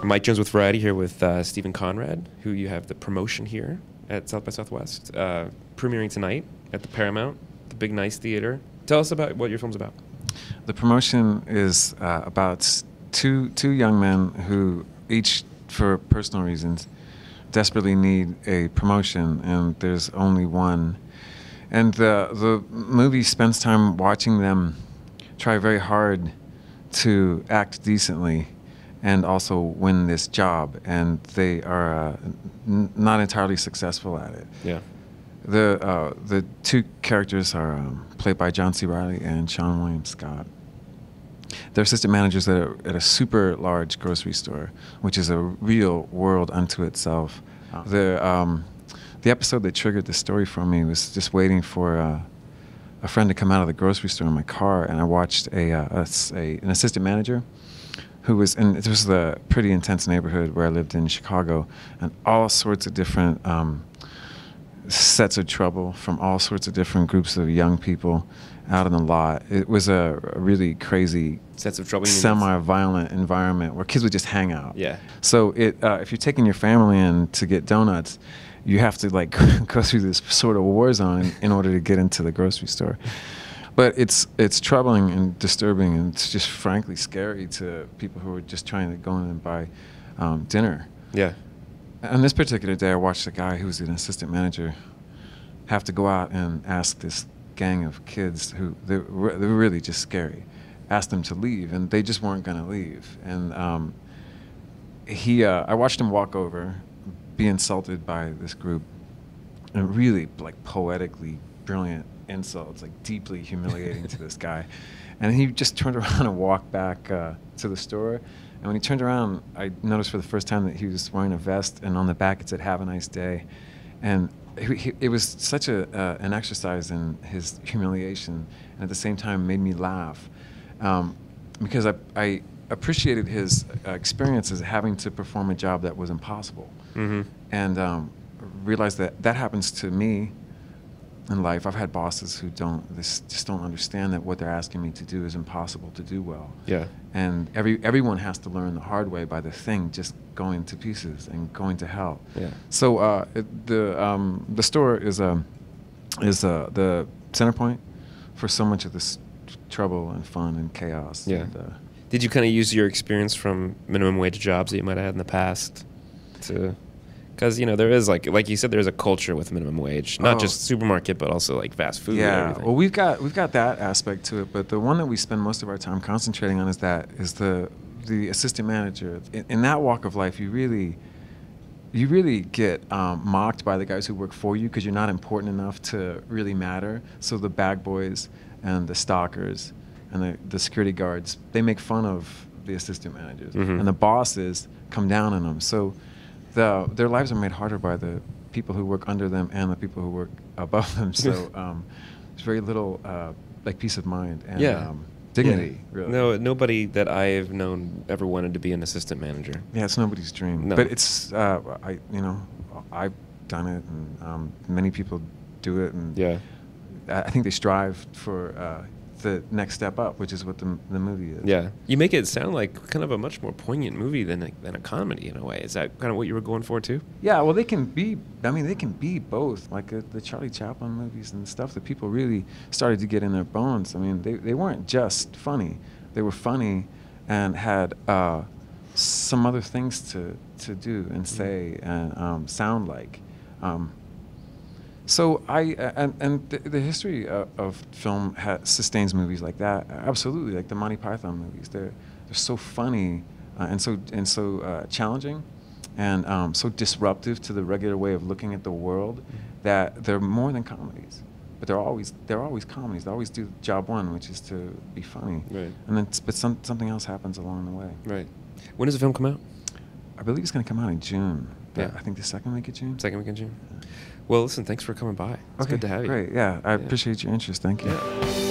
Mike Jones with Variety here with Stephen Conrad, who you have the promotion here at South by Southwest, premiering tonight at the Paramount, the Big Nice Theater. Tell us about what your film's about. The promotion is about two young men who each, for personal reasons, desperately need a promotion, and there's only one. And the movie spends time watching them try very hard to act decently and also win this job, and they are not entirely successful at it. Yeah. The two characters are played by John C. Reilly and Sean William Scott. They're assistant managers at a super large grocery store, which is a real world unto itself. The episode that triggered the story for me was just waiting for a friend to come out of the grocery store in my car, and I watched an assistant manager who was, and this was a pretty intense neighborhood where I lived in Chicago, and all sorts of different sets of trouble from all sorts of different groups of young people out in the lot. It was a really crazy, Sets of trouble, semi-violent environment where kids would just hang out. Yeah. So if you're taking your family in to get donuts, you have to like go through this sort of war zone in order to get into the grocery store. But it's troubling and disturbing, and it's just frankly scary to people who are just trying to go in and buy dinner. Yeah. On this particular day, I watched a guy who was an assistant manager have to go out and ask this gang of kids who they were really just scary, ask them to leave, and they just weren't going to leave. And I watched him walk over, be insulted by this group, and really like poetically brilliant insults, like deeply humiliating to this guy. And he just turned around and walked back to the store. And when he turned around, I noticed for the first time that he was wearing a vest, and on the back it said, "Have a nice day." And it was such an exercise in his humiliation, and at the same time made me laugh, because I appreciated his experience as having to perform a job that was impossible. Mm-hmm. And realized that happens to me in life. I've had bosses who just don't understand that what they're asking me to do is impossible to do well. Yeah. And everyone has to learn the hard way by the thing just going to pieces and going to hell. Yeah. So the store is the center point for so much of this trouble and fun and chaos. Yeah. And, did you kind of use your experience from minimum wage jobs that you might have had in the past to? Because, there is, like you said, there's a culture with minimum wage. Not just supermarket, but also, like, fast food and everything. Well, we've got that aspect to it, but the one that we spend most of our time concentrating on is the assistant manager. In that walk of life, you really get mocked by the guys who work for you because you're not important enough to really matter. So the bag boys and the stalkers and the security guards, they make fun of the assistant managers. Mm-hmm. And the bosses come down on them. So their lives are made harder by the people who work under them and the people who work above them. So there's very little like peace of mind and dignity. Yeah. Really. No, nobody that I've known ever wanted to be an assistant manager. Yeah, it's nobody's dream. No. But it's I've done it, and many people do it, and Yeah. I think they strive for the next step up, which is what the movie is. Yeah. You make it sound like kind of a much more poignant movie than a comedy in a way. Is that kind of what you were going for too? Yeah, well, they can be both. Like the Charlie Chaplin movies and stuff that people really started to get in their bones. I mean, they weren't just funny. They were funny and had some other things to do and say and sound like. So the history of film sustains movies like that. Absolutely, like the Monty Python movies. They're so funny and so challenging, and so disruptive to the regular way of looking at the world that they're more than comedies. But they're always comedies. They always do job one, which is to be funny. Right. And then something else happens along the way. Right. When does the film come out? I believe it's going to come out in June. Yeah. I think the second week of June. Second week in June. Well, listen, thanks for coming by. It's good to have you. Great, yeah. I appreciate your interest. Thank you. Yeah.